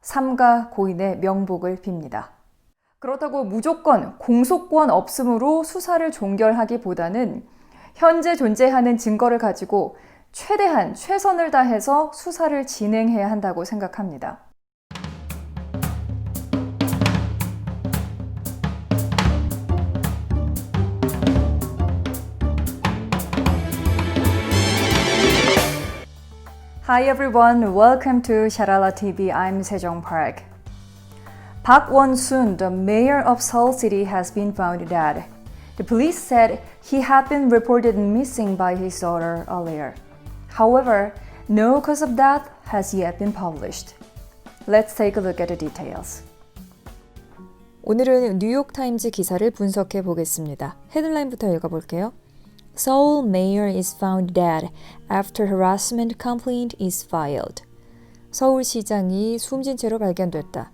삼가 고인의 명복을 빕니다. 그렇다고 무조건 공소권 없음으로 수사를 종결하기보다는 현재 존재하는 증거를 가지고 최대한 최선을 다해서 수사를 진행해야 한다고 생각합니다. Hi everyone, welcome to Sharala TV. I'm Sejong Park. Park Won-soon, the mayor of Seoul City, has been found dead. The police said he had been reported missing by his daughter earlier. However, no cause of death has yet been published. Let's take a look at the details. 오늘은 뉴욕타임즈 기사를 분석해 보겠습니다. 헤드라인부터 읽어볼게요. Seoul mayor is found dead after harassment complaint is filed. 서울시장이 숨진 채로 발견됐다.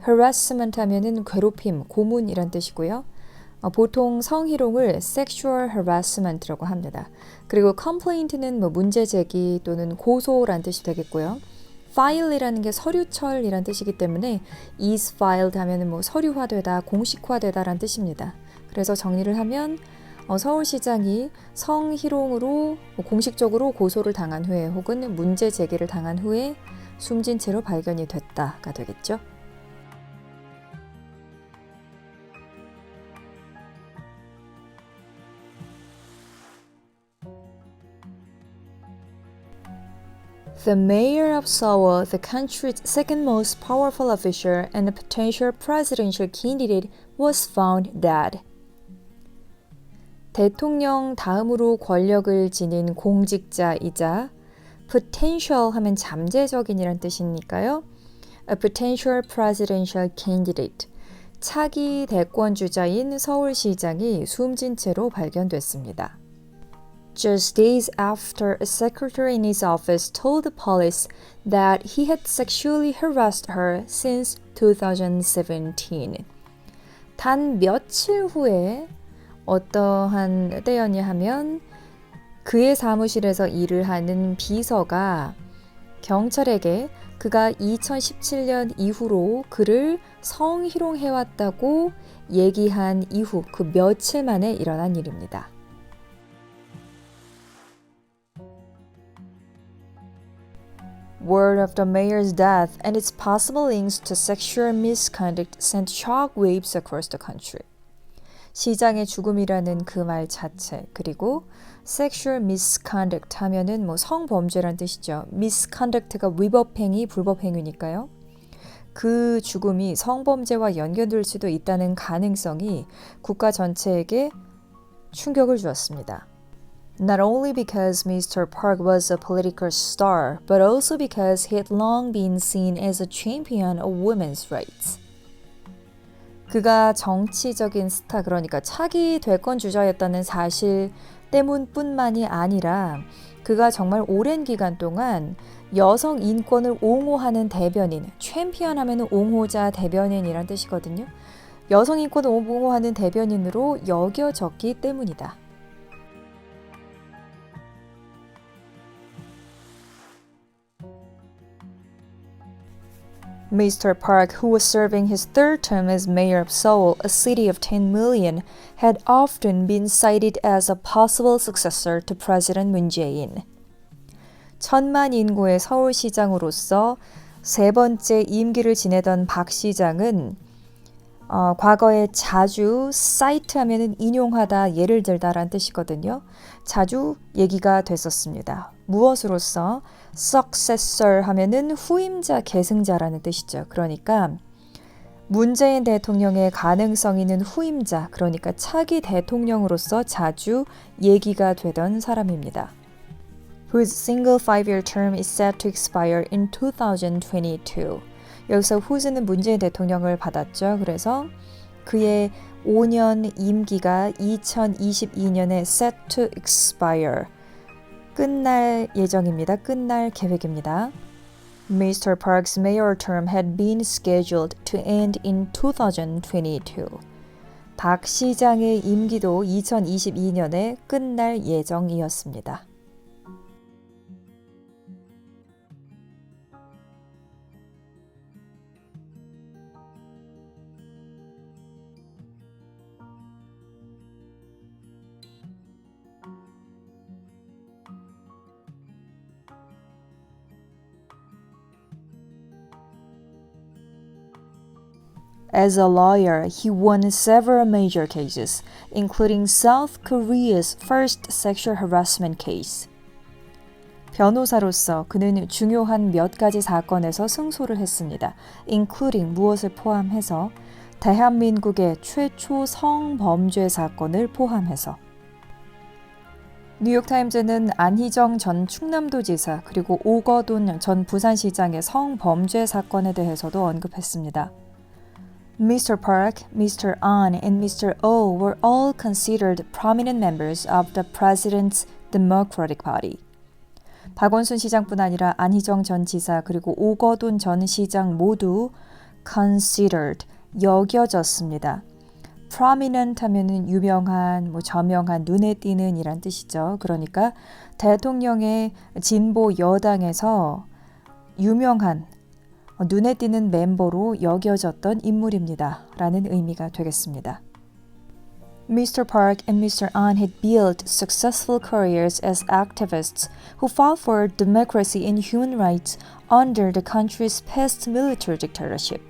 harassment 하면은 괴롭힘, 고문이란 뜻이고요. 보통 성희롱을 sexual harassment라고 합니다. 그리고 complaint는 문제 제기 또는 고소란 뜻이 되겠고요. file이라는 게 서류철이란 뜻이기 때문에 is filed 하면은 서류화되다, 공식화되다란 뜻입니다. 그래서 정리를 하면 서울시장이 성희롱으로 공식적으로 고소를 당한 후에 혹은 문제 제기를 당한 후에 숨진 채로 발견이 됐다가 되겠죠. The mayor of Seoul, the country's second most powerful official and a potential presidential candidate, was found dead. 대통령 다음으로 권력을 지닌 공직자이자 potential 하면 잠재적인이란 뜻이니까요. A potential presidential candidate. 차기 대권주자인 서울시장이 숨진 채로 발견됐습니다. Just days after a secretary in his office told the police that he had sexually harassed her since 2017. 단 며칠 후에 어떠한 때였냐 하면 그의 사무실에서 일을 하는 비서가 경찰에게 그가 2017년 이후로 그를 성희롱해왔다고 얘기한 이후 그 며칠 만에 일어난 일입니다. Word of the mayor's death and its possible links to sexual misconduct sent shockwaves across the country. 시장의 죽음이라는 그 말 자체 그리고 sexual misconduct 하면은 성범죄란 뜻이죠. misconduct가 위법행위, 불법행위니까요. 그 죽음이 성범죄와 연결될 수도 있다는 가능성이 국가 전체에게 충격을 주었습니다. Not only because Mr. Park was a political star, but also because he had long been seen as a champion of women's rights. 그가 정치적인 스타, 그러니까 차기 대권 주자였다는 사실 때문뿐만이 아니라 그가 정말 오랜 기간 동안 여성 인권을 옹호하는 대변인, 챔피언 하면 옹호자, 대변인이란 뜻이거든요. 여성 인권을 옹호하는 대변인으로 여겨졌기 때문이다. Mr. Park, who was serving his third term as mayor of Seoul, a city of 10 million, had often been cited as a possible successor to President Moon Jae-in. 1000만 인구의 서울시장으로서 세 번째 임기를 지내던 박 시장은 과거에 자주 cite 하면은 인용하다, 예를 들다란 뜻이거든요. 자주 얘기가 됐었습니다. 무엇으로서? successor 하면은 후임자, 계승자라는 뜻이죠. 그러니까 문재인 대통령의 가능성 있는 후임자, 그러니까 차기 대통령으로서 자주 얘기가 되던 사람입니다. Whose single 5-year term is set to expire in 2022. 여기서 whose는 문재인 대통령을 받았죠. 그래서 그의 5년 임기가 2022년에 set to expire. 끝날 예정입니다. 끝날 계획입니다. Mr. Park's mayor term had been scheduled to end in 2022. 박 시장의 임기도 2022년에 끝날 예정이었습니다. As a lawyer, he won several major cases, including South Korea's first sexual harassment case. 변호사로서 그는 중요한 몇 가지 사건에서 승소를 했습니다. including 무엇을 포함해서 대한민국의 최초 성범죄 사건을 포함해서. 뉴욕타임즈는 안희정 전 충남도지사 그리고 오거돈 전 부산시장의 성범죄 사건에 대해서도 언급했습니다. Mr. Park, Mr. An, and Mr. Oh were all considered prominent members of the President's Democratic Party. 박원순 시장뿐 아니라 안희정 전 지사 그리고 오거돈 전 시장 모두 considered, 여겨졌습니다. prominent 하면은 유명한, 저명한, 눈에 띄는 이란 뜻이죠. 그러니까 대통령의 진보 여당에서 유명한, 눈에 띄는 멤버로 여겨졌던 인물입니다. 라는 의미가 되겠습니다. Mr. Park and Mr. An had built successful careers as activists who fought for democracy and human rights under the country's past military dictatorship.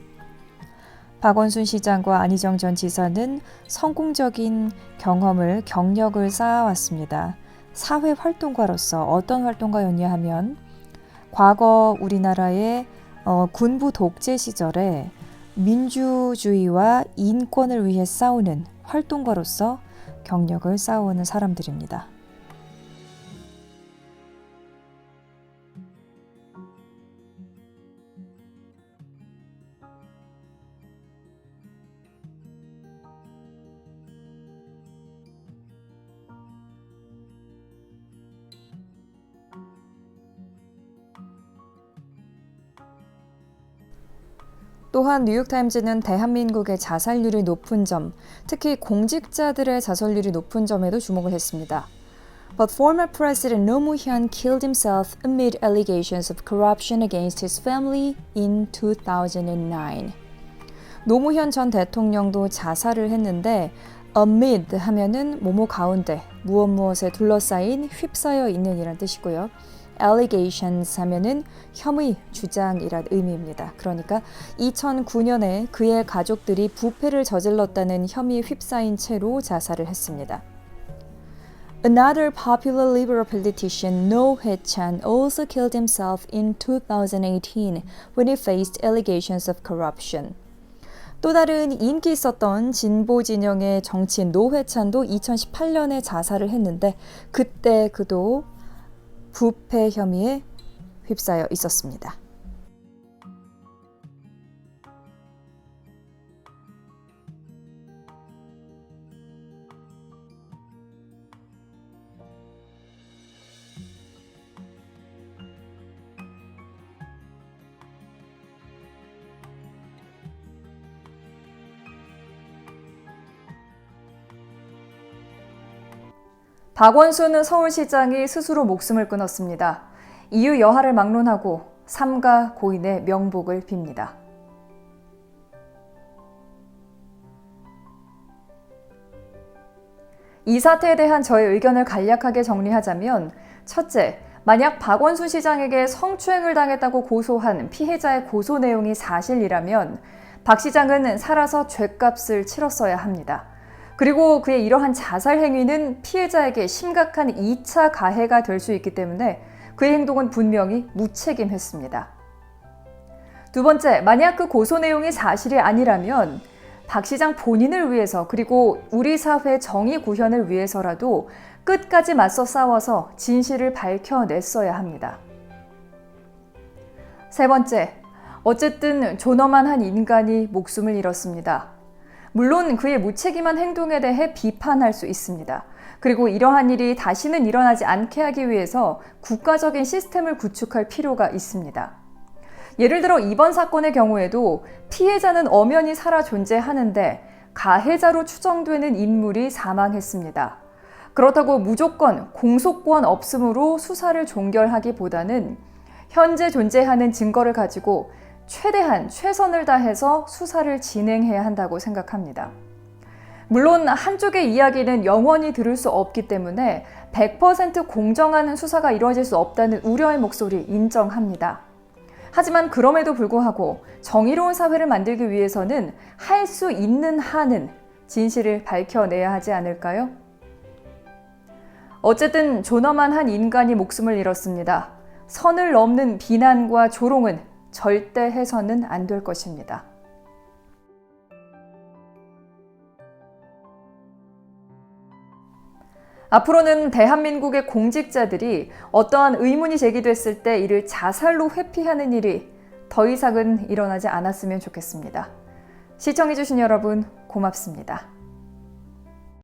박원순 시장과 안희정 전 지사는 성공적인 경력을 쌓아왔습니다. 사회 활동가로서 어떤 활동가였냐 하면 과거 우리나라의 군부 독재 시절에 민주주의와 인권을 위해 싸우는 활동가로서 경력을 쌓아오는 사람들입니다. 또한 뉴욕타임즈는 대한민국의 자살률이 높은 점, 특히 공직자들의 자살률이 높은 점에도 주목을 했습니다. But former President Roh Moo-hyun killed himself amid allegations of corruption against his family in 2009. 노무현 전 대통령도 자살을 했는데 amid 하면은 뭐뭐 가운데, 무엇에 둘러싸인, 휩싸여 있는 이란 뜻이고요. allegations 하면은 혐의, 주장이란 의미입니다. 그러니까 2009년에 그의 가족들이 부패를 저질렀다는 혐의에 휩싸인 채로 자살을 했습니다. Another popular liberal politician, No Hae-chan, also killed himself in 2018 when he faced allegations of corruption. 또 다른 인기 있었던 진보 진영의 정치인 노회찬도 2018년에 자살을 했는데 그때 그도 부패 혐의에 휩싸여 있었습니다. 박원순 서울시장이 스스로 목숨을 끊었습니다. 이유 여하를 막론하고 삼가 고인의 명복을 빕니다. 이 사태에 대한 저의 의견을 간략하게 정리하자면 첫째, 만약 박원순 시장에게 성추행을 당했다고 고소한 피해자의 고소 내용이 사실이라면 박 시장은 살아서 죗값을 치렀어야 합니다. 그리고 그의 이러한 자살 행위는 피해자에게 심각한 2차 가해가 될 수 있기 때문에 그의 행동은 분명히 무책임했습니다. 두 번째, 만약 그 고소 내용이 사실이 아니라면 박 시장 본인을 위해서 그리고 우리 사회 정의 구현을 위해서라도 끝까지 맞서 싸워서 진실을 밝혀냈어야 합니다. 세 번째, 어쨌든 존엄한 한 인간이 목숨을 잃었습니다. 물론 그의 무책임한 행동에 대해 비판할 수 있습니다. 그리고 이러한 일이 다시는 일어나지 않게 하기 위해서 국가적인 시스템을 구축할 필요가 있습니다. 예를 들어 이번 사건의 경우에도 피해자는 엄연히 살아 존재하는데 가해자로 추정되는 인물이 사망했습니다. 그렇다고 무조건 공소권 없음으로 수사를 종결하기보다는 현재 존재하는 증거를 가지고 최대한 최선을 다해서 수사를 진행해야 한다고 생각합니다. 물론 한쪽의 이야기는 영원히 들을 수 없기 때문에 100% 공정한 수사가 이루어질 수 없다는 우려의 목소리 인정합니다. 하지만 그럼에도 불구하고 정의로운 사회를 만들기 위해서는 할 수 있는 한은 진실을 밝혀내야 하지 않을까요? 어쨌든 존엄한 한 인간이 목숨을 잃었습니다. 선을 넘는 비난과 조롱은 절대 해서는 안 될 것입니다. 앞으로는 대한민국의 공직자들이 어떠한 의문이 제기됐을 때 이를 자살로 회피하는 일이 더 이상은 일어나지 않았으면 좋겠습니다. 시청해주신 여러분 고맙습니다.